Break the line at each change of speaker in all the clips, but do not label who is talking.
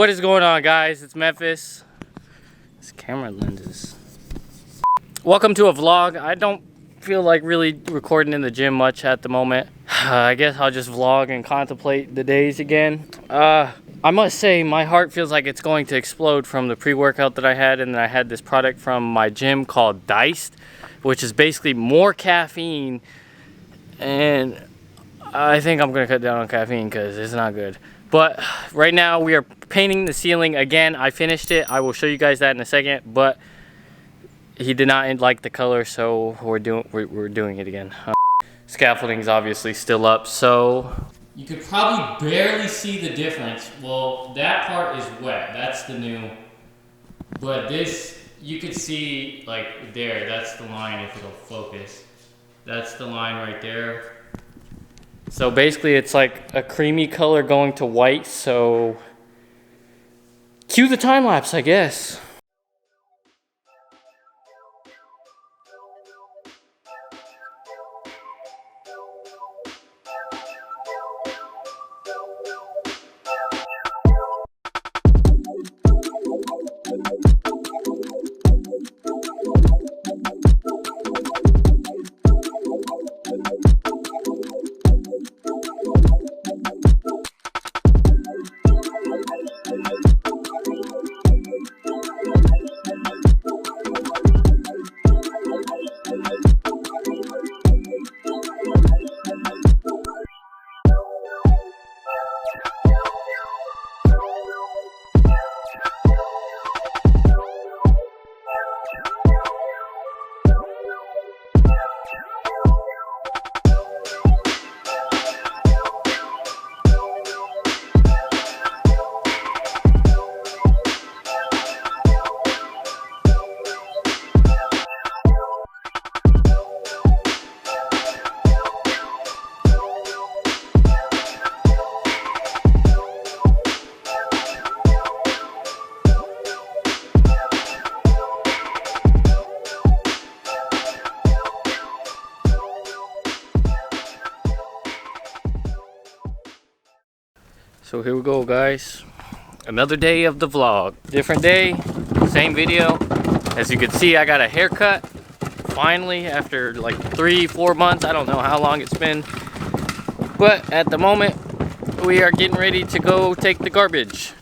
What is going on, guys? It's Memphis. This camera lenses. Welcome to a vlog. I don't feel like really recording in the gym much at the moment. I guess I'll just vlog and contemplate the days again. I must say my heart feels like it's going to explode from the pre-workout that I had, and then I had this product from my gym called Diced, which is basically more caffeine, and I think I'm gonna cut down on caffeine because it's not good. But right now we are painting the ceiling again. I finished it. I will show you guys that in a second, but he did not like the color, so we're doing it again. Scaffolding is obviously still up, so you could probably barely see the difference. Well, that part is wet. That's the new. But this, you could see like there. That's the line if it'll focus. That's the line right there. So basically it's like a creamy color going to white, so cue the time lapse, I guess. So here we go, guys. Another day of the vlog. Different day, same video. As you can see, I got a haircut. Finally, after like 3-4 months. I don't know how long it's been. But at the moment, we are getting ready to go take the garbage.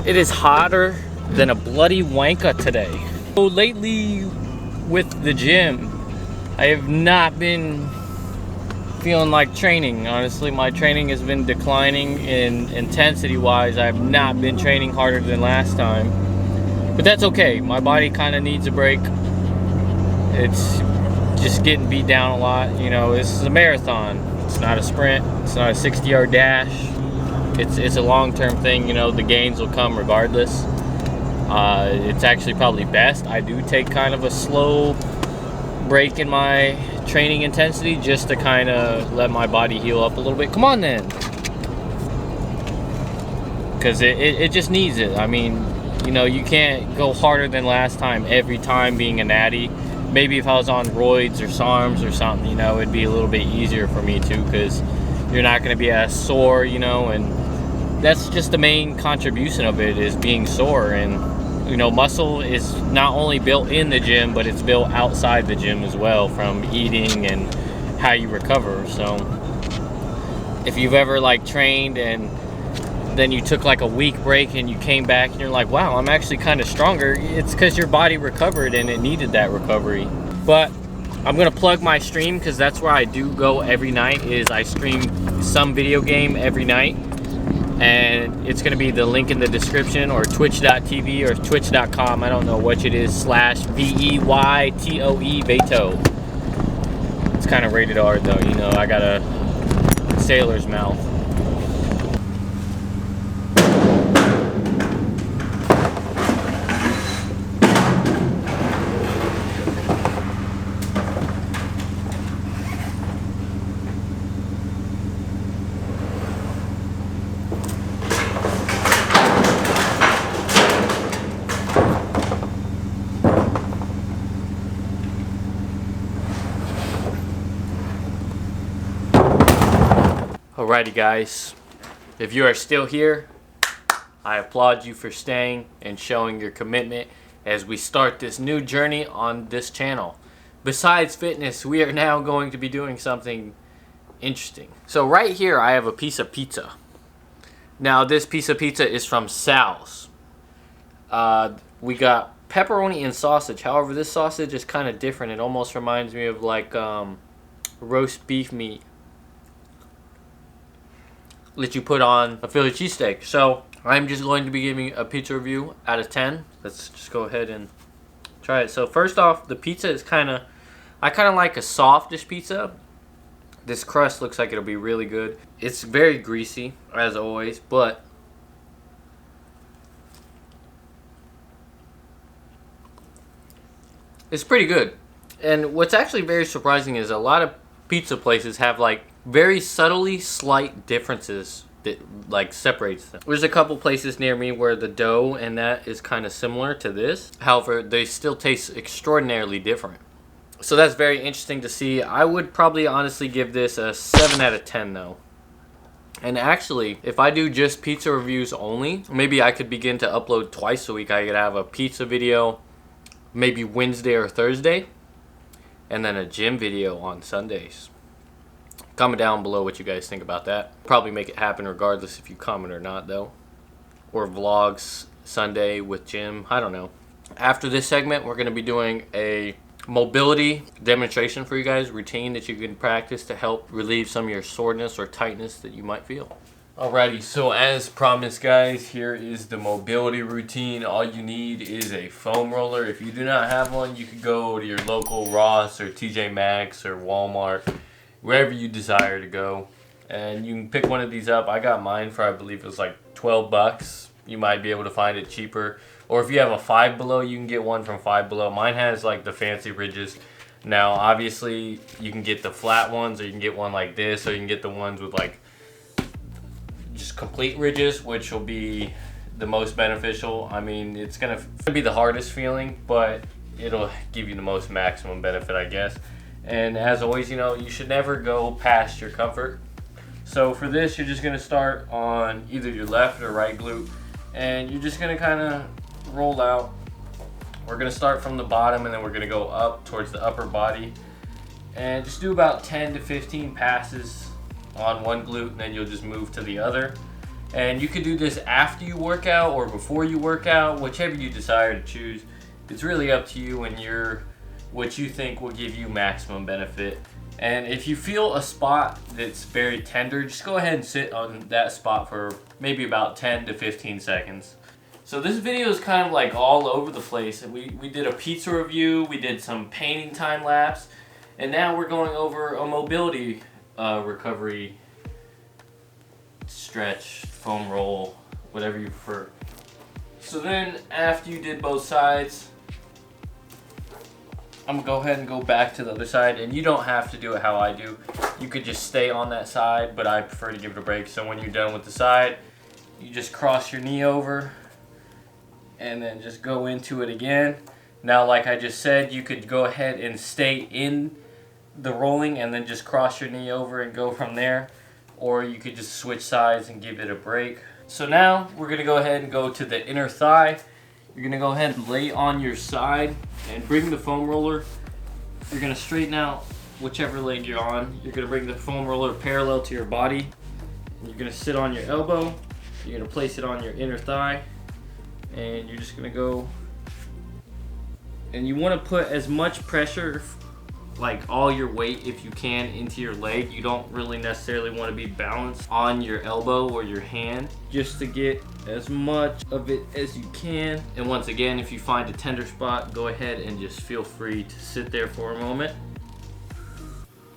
It is hotter than a bloody wanka today. So lately with the gym, I have not been feeling like training. Honestly, my training has been declining in intensity wise. I have not been training harder than last time. But that's okay. My body kind of needs a break. It's just getting beat down a lot. You know, this is a marathon. It's not a sprint. It's not a 60-yard dash. It's a long-term thing, you know. The gains will come regardless. It's actually probably best I do take kind of a slow break in my training intensity just to kind of let my body heal up a little bit. Come on then, because it just needs it. I mean, you know, you can't go harder than last time every time being a natty. Maybe if I was on roids or SARMs or something, you know, it'd be a little bit easier for me too, because you're not going to be as sore, you know, and that's just the main contribution of it, is being sore. And, you know, muscle is not only built in the gym, but it's built outside the gym as well, from eating and how you recover. So if you've ever like trained and then you took like a week break and you came back and you're like, wow, I'm actually kind of stronger, it's because your body recovered and it needed that recovery. But I'm gonna plug my stream, because that's where I do go every night. Is I stream some video game every night, and it's gonna be the link in the description, or twitch.tv or twitch.com, I don't know which it is, /VEYTOE Beto. It's kind of rated R though, you know, I got a sailor's mouth. Alrighty guys, if you are still here, I applaud you for staying and showing your commitment as we start this new journey on this channel. Besides fitness, we are now going to be doing something interesting. So right here I have a piece of pizza. Now this piece of pizza is from Sal's. We got pepperoni and sausage. However, this sausage is kind of different. It almost reminds me of like roast beef meat that you put on a Philly cheesesteak. So I'm just going to be giving a pizza review out of 10. Let's just go ahead and try it. So first off, the pizza is I kind of like a softish pizza. This crust looks like it'll be really good. It's very greasy, as always, but it's pretty good. And what's actually very surprising is a lot of pizza places have like very subtly slight differences that like separates them. There's a couple places near me where the dough and that is kind of similar to this. However, they still taste extraordinarily different. So that's very interesting to see. I would probably honestly give this a 7 out of 10 though. And actually, if I do just pizza reviews only, maybe I could begin to upload twice a week. I could have a pizza video maybe Wednesday or Thursday, and then a gym video on Sundays. Comment down below what you guys think about that. Probably make it happen regardless if you comment or not though. Or vlogs Sunday with gym, I don't know. After this segment, we're going to be doing a mobility demonstration for you guys, routine that you can practice to help relieve some of your soreness or tightness that you might feel. Alrighty, so as promised guys, here is the mobility routine. All you need is a foam roller. If you do not have one, you could go to your local Ross or TJ Maxx or Walmart, wherever you desire to go, and you can pick one of these up. I got mine for, I believe it was like 12 bucks. You might be able to find it cheaper, or if you have a Five Below, you can get one from Five Below. Mine has like the fancy ridges. Now obviously you can get the flat ones, or you can get one like this, or you can get the ones with like just complete ridges, which will be the most beneficial. I mean, it's gonna be the hardest feeling, but it'll give you the most maximum benefit, I guess. And as always, you know, you should never go past your comfort. So for this, you're just gonna start on either your left or right glute, and you're just gonna kind of roll out. We're gonna start from the bottom, and then we're gonna go up towards the upper body, and just do about 10 to 15 passes on one glute, and then you'll just move to the other. And you could do this after you work out or before you work out, whichever you desire to choose. It's really up to you and what you think will give you maximum benefit. And if you feel a spot that's very tender, just go ahead and sit on that spot for maybe about 10 to 15 seconds. So this video is kind of like all over the place. We did a pizza review, we did some painting time lapse, and now we're going over a mobility recovery stretch, foam roll, whatever you prefer. So then after you did both sides, I'm gonna go ahead and go back to the other side, and you don't have to do it how I do. You could just stay on that side, but I prefer to give it a break. So when you're done with the side, you just cross your knee over and then just go into it again. Now, like I just said, you could go ahead and stay in the rolling and then just cross your knee over and go from there, or you could just switch sides and give it a break. So now we're gonna go ahead and go to the inner thigh. You're gonna go ahead and lay on your side and bring the foam roller. You're gonna straighten out whichever leg you're on. You're gonna bring the foam roller parallel to your body. You're gonna sit on your elbow. You're gonna place it on your inner thigh, and you're just gonna go. And you wanna put as much pressure, like all your weight if you can, into your leg. You don't really necessarily want to be balanced on your elbow or your hand, just to get as much of it as you can. And once again, if you find a tender spot, go ahead and just feel free to sit there for a moment.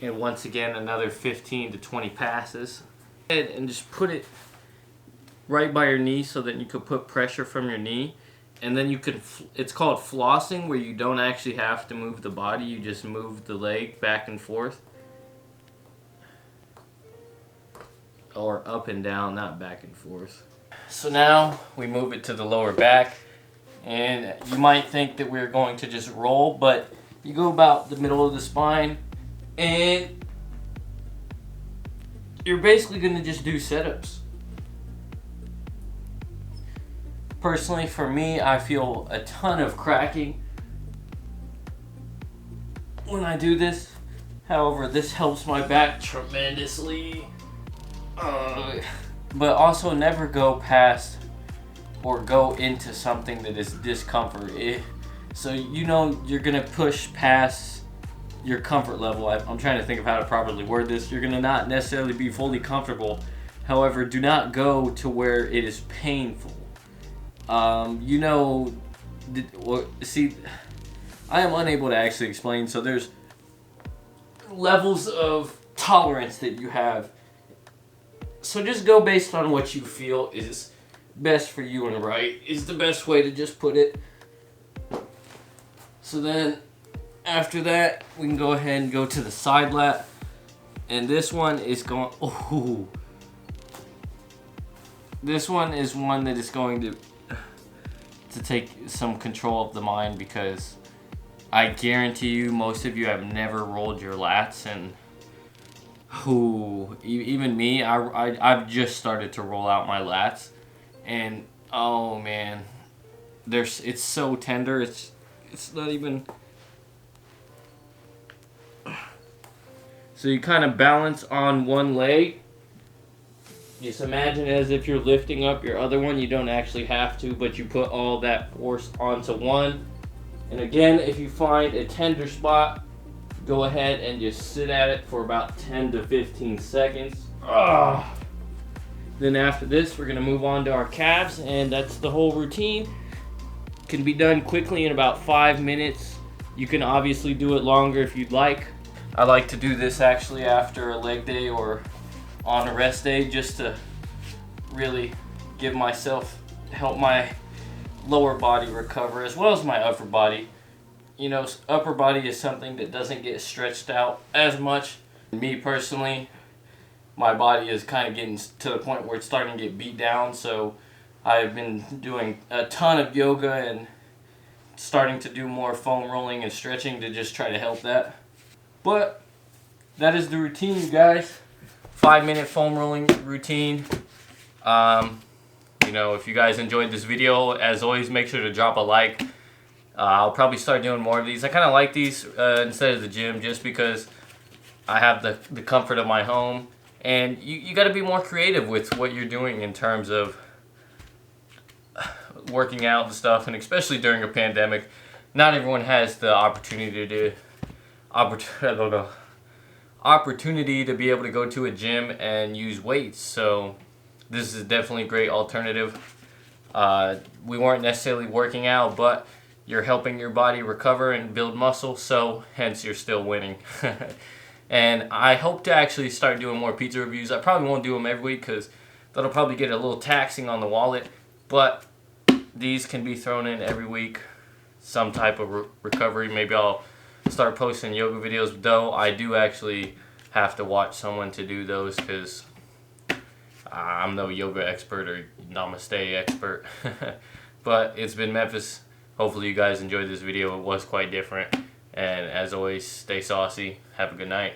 And once again, another 15 to 20 passes. And just put it right by your knee so that you could put pressure from your knee. And then you could, it's called flossing, where you don't actually have to move the body, you just move the leg back and forth. Or up and down, not back and forth. So now we move it to the lower back. And you might think that we're going to just roll, but you go about the middle of the spine and you're basically going to just do sit-ups. Personally, for me, I feel a ton of cracking when I do this. However, this helps my back tremendously. But also never go past or go into something that is discomfort. So you know you're going to push past your comfort level. I'm trying to think of how to properly word this. You're going to not necessarily be fully comfortable. However, do not go to where it is painful. You know, see, I am unable to actually explain. So there's levels of tolerance that you have. So just go based on what you feel is best for you and right is the best way to just put it. So then after that, we can go ahead and go to the side lat. And this one is going, oh, this one is one that is going to take some control of the mind, because I guarantee you most of you have never rolled your lats, and even me, I've just started to roll out my lats, and oh man, it's so tender, it's not even. So you kind of balance on one leg. Just imagine as if you're lifting up your other one. You don't actually have to, but you put all that force onto one. And again, if you find a tender spot, go ahead and just sit at it for about 10 to 15 seconds. Then after this, we're gonna move on to our calves, and that's the whole routine. Can be done quickly in about 5 minutes. You can obviously do it longer if you'd like. I like to do this actually after a leg day or on a rest day, just to really help my lower body recover as well as my upper body. You know, upper body is something that doesn't get stretched out as much. Me personally, my body is kind of getting to the point where it's starting to get beat down, so I've been doing a ton of yoga and starting to do more foam rolling and stretching to just try to help that. But that is the routine, you guys. 5-minute foam rolling routine. You know, if you guys enjoyed this video, as always, make sure to drop a like. I'll probably start doing more of these. I kind of like these instead of the gym, just because I have the comfort of my home. And you got to be more creative with what you're doing in terms of working out and stuff. And especially during a pandemic, not everyone has the opportunity to be able to go to a gym and use weights. So this is definitely a great alternative. We weren't necessarily working out, but you're helping your body recover and build muscle, so hence you're still winning. And I hope to actually start doing more pizza reviews. I probably won't do them every week because that'll probably get a little taxing on the wallet, but these can be thrown in every week. Some type of recovery. Maybe I'll start posting yoga videos, though I do actually have to watch someone to do those, because I'm no yoga expert or namaste expert. But it's been Memphis. Hopefully you guys enjoyed this video. It was quite different. And as always, stay saucy. Have a good night.